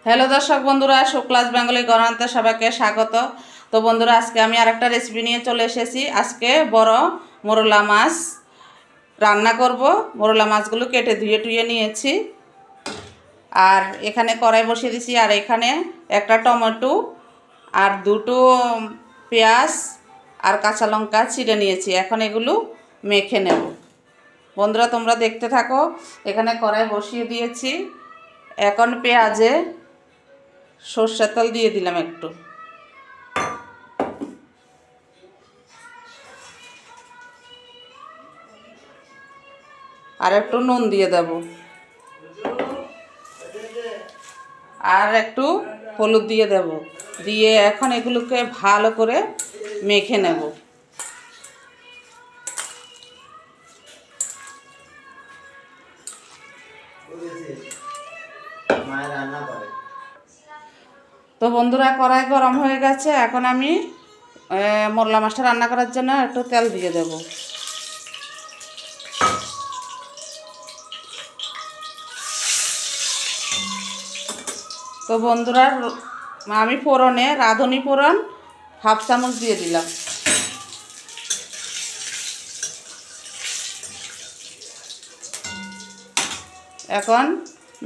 Hello দর্শক বন্ধুরা, Shuklas Bengali গণান্তে সবাইকে স্বাগত। তো বন্ধুরা, আজকে আমি আরেকটা রেসিপি নিয়ে চলে এসেছি। আজকে বড় মোরলা মাছ রান্না করব। মোরলা মাছগুলো কেটে ধুয়ে নিয়েছি, আর এখানে কড়াই বসিয়ে দিয়েছি। আর এখানে একটা টমেটো আর দুটো পেঁয়াজ আর কাঁচা লঙ্কা চিড়ে নিয়েছি। এখন এগুলো মেখে নেব। বন্ধুরা, তোমরা দেখতে থাকো। এখানে কড়াই বসিয়ে দিয়েছি। এখন পেঁয়াজে সর্ষের তেল দিয়ে দিলাম একটু, আর একটু নুন দিয়ে দেব, আর একটু হলুদ দিয়ে দেব। দিয়ে এখন এগুলোকে ভালো করে মেখে নেব। তো বন্ধুরা, কড়াই গরম হয়ে গেছে। এখন আমি মোরলা মাছটা রান্না করার জন্য একটু তেল দিয়ে দেব। তো বন্ধুরা, আমি ফোড়নে রাঁধুনি ফোড়ন হাফ চামচ দিয়ে দিলাম। এখন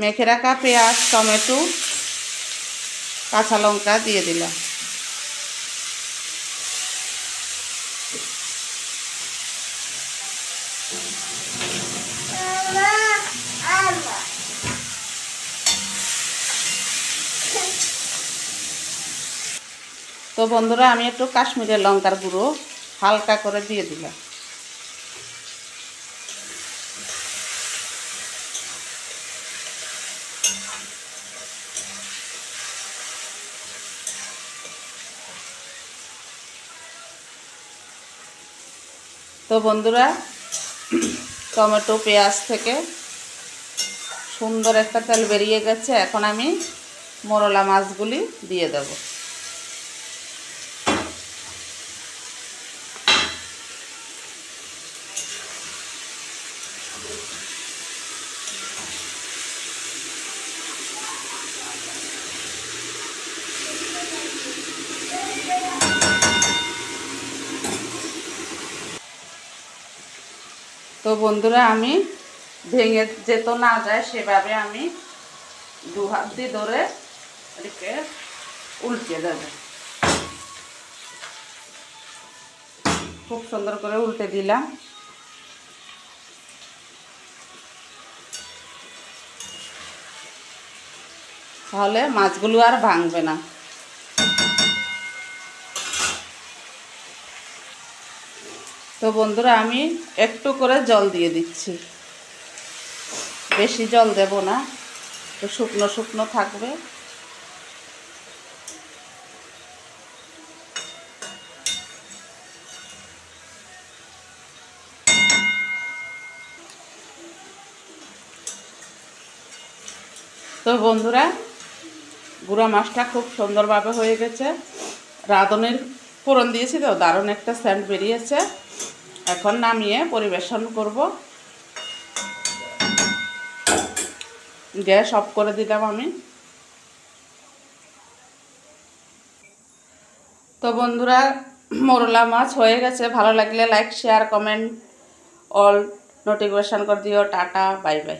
মেখে রাখা পেঁয়াজ, টমেটো, কাঁচা লঙ্কা দিয়ে দিলাম। তো বন্ধুরা, আমি একটু কাশ্মীরি লঙ্কার গুঁড়ো হালকা করে দিয়ে দিলাম। তো বন্ধুরা, টমেটো পেঁয়াজ থেকে সুন্দর একটা তেল বেরিয়ে গেছে। এখন আমি মোরলা মাছগুলি দিয়ে দেব। তো বন্ধুরা, আমি ভেঙে যেত না যায় সেভাবে আমি দু হাত দিয়ে ধরে এদিকে উল্টে দেব। খুব সুন্দর করে উল্টে দিলাম। তাহলে মাছগুলো আর ভাঙবে না। তো বন্ধুরা, আমি একটু করে জল দিয়ে দিচ্ছি, বেশি জল দেব না, তো শুকনো শুকনো থাকবে। তো বন্ধুরা, গুঁড়া মাছটা খুব সুন্দরভাবে হয়ে গেছে। রাঁধুনির ফোড়ন দিয়েছি, তো দারুণ একটা সেন্ট বেরিয়েছে। এখন নামিয়ে পরিবেশন করব। গ্যাস অফ করে দিলাম আমি। তো বন্ধুরা, মোরলা মাছ হয়ে গেছে। ভালো লাগলে like, share, comment, all notification করে দিও। Tata, bye bye.